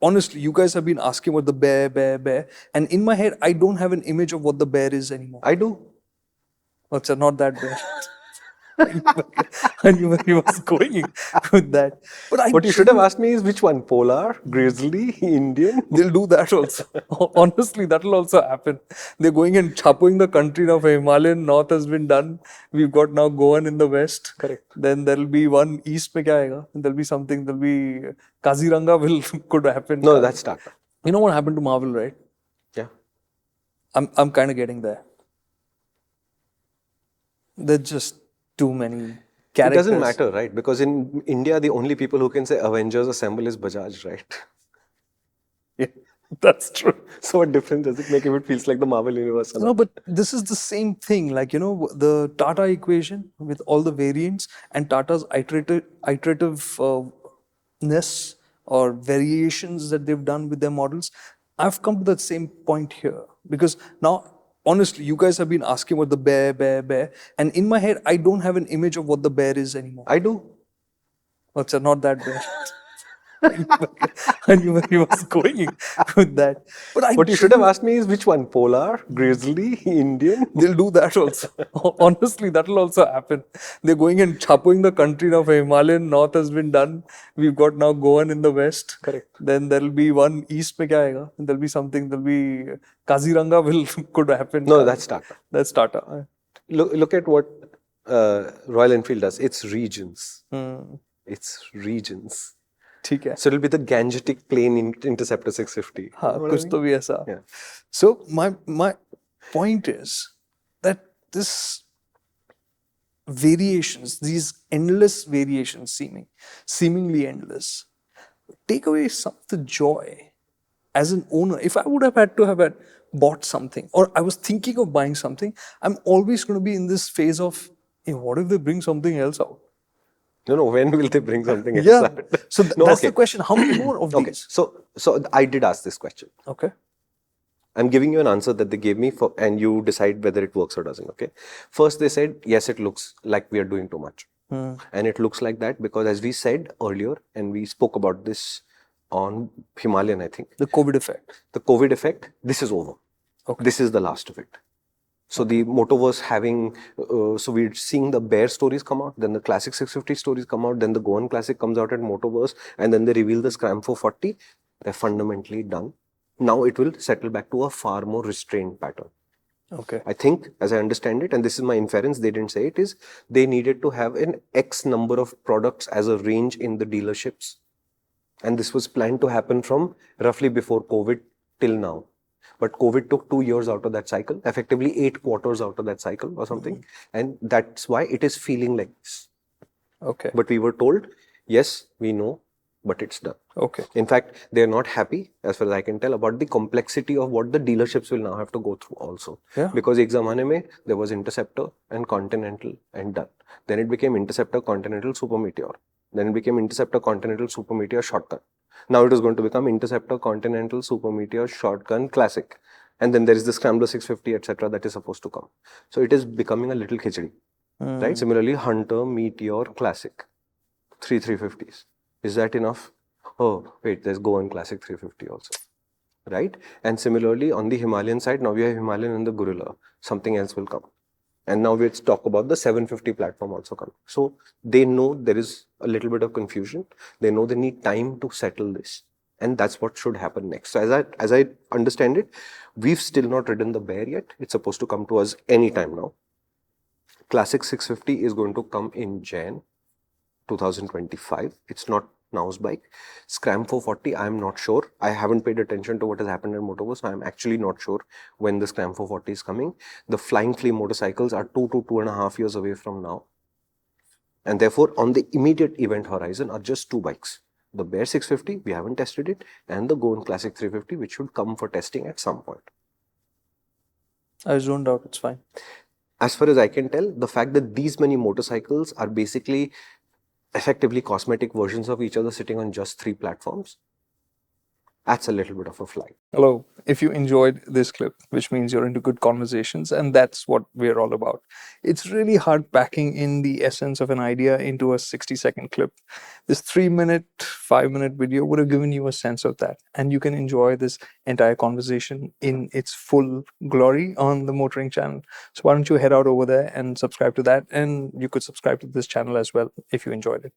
honestly, you guys have been asking about the bear. And in my head, I don't have an image of what the bear is anymore. I do. Oh, it's not that bear. I knew where he was going with that. But What you should have asked me is which one? Polar, grizzly, Indian? They'll do that also. Honestly, that'll also happen. They're going and chapoing the country now. Himalayan North has been done. We've got now Goan in the west. Correct. Then there'll be one east mein kya aayega? There'll be something. There'll be Kaziranga could happen. No, that's Tata. You know what happened to Marvel, right? Yeah. I'm kind of getting there. There's just too many characters. It doesn't matter, right? Because in India, the only people who can say Avengers Assemble is Bajaj, right? Yeah, that's true. So what difference does it make if it feels like the Marvel universe? No, but this is the same thing. Like, the Tata equation with all the variants and Tata's iterativeness or variations that they've done with their models. I've come to that same point here because now, honestly, you guys have been asking about the bear. And in my head, I don't have an image of what the bear is anymore. I do. Oh, it's not that bear. I knew where he was going with that. But What you should have asked me is which one? Polar, grizzly, Indian? They'll do that also. Honestly, that'll also happen. They're going and chapoing the country now. Himalayan North has been done. We've got now Goan in the west. Correct. Then there'll be one east mein kya aayega? There'll be something. There'll be Kaziranga could happen. No, that's Tata. That's Tata. Look at what Royal Enfield does. It's regions. It's regions. ठीक है. So it'll be the Gangetic Plane Interceptor 650. हाँ, कुछ तो भी ऐसा. Yeah. So my point is that this variations, these endless variations seemingly endless, take away some of the joy as an owner. If I would have had to have bought something or I was thinking of buying something, I'm always going to be in this phase of, hey, what if they bring something else out? No, when will they bring something else Yeah. out? So that's the question. How many more of these? So I did ask this question. Okay. I'm giving you an answer that they gave me and you decide whether it works or doesn't, okay? First, they said, yes, it looks like we are doing too much. And it looks like that because as we said earlier, and we spoke about this on Himalayan, I think. The COVID effect. The COVID effect, this is over. Okay. This is the last of it. So the Motoverse so we're seeing the Bear stories come out, then the Classic 650 stories come out, then the Goan Classic comes out at Motoverse, and then they reveal the Scram 440. They're fundamentally done. Now it will settle back to a far more restrained pattern. Okay. I think, as I understand it, and this is my inference, they didn't say it, is they needed to have an X number of products as a range in the dealerships. And this was planned to happen from roughly before COVID till now. But COVID took 2 years out of that cycle, effectively 8 quarters out of that cycle or something. And that's why it is feeling like this. Okay. But we were told, yes, we know, but it's done. Okay. In fact, they're not happy, as far as I can tell, about the complexity of what the dealerships will now have to go through also. Yeah. Because ek zamane mein, there was Interceptor and Continental and done. Then it became Interceptor, Continental, Super Meteor. Then it became Interceptor, Continental, Super Meteor, Shotgun. Now it is going to become Interceptor, Continental, Super Meteor, Shotgun, Classic. And then there is the Scrambler 650, etc. that is supposed to come. So it is becoming a little khichdi. Right? Similarly, Hunter, Meteor, Classic. 350s. Is that enough? Oh, wait, there's Goan Classic 350 also. Right? And similarly, on the Himalayan side, now we have Himalayan and the Gorilla. Something else will come. And now let's talk about the 750 platform also coming. So they know there is a little bit of confusion. They know they need time to settle this. And that's what should happen next. So as I understand it, we've still not ridden the Bear yet. It's supposed to come to us anytime now. Classic 650 is going to come in Jan 2025. It's not now's bike. Scram 440, I'm not sure. I haven't paid attention to what has happened in Motoverse, so I'm actually not sure when the Scram 440 is coming. The Flying Flea motorcycles are 2 to 2.5 years away from now. And therefore, on the immediate event horizon are just 2 bikes. The Bear 650, we haven't tested it, and the Goan Classic 350, which should come for testing at some point. I zoned out, it's fine. As far as I can tell, the fact that these many motorcycles are basically effectively cosmetic versions of each other sitting on just 3 platforms adds a little bit of a flag. Hello. If you enjoyed this clip, which means you're into good conversations, and that's what we're all about. It's really hard packing in the essence of an idea into a 60-second clip. This 3-minute, 5-minute video would have given you a sense of that, and you can enjoy this entire conversation in its full glory on the MotorInc channel. So why don't you head out over there and subscribe to that, and you could subscribe to this channel as well if you enjoyed it.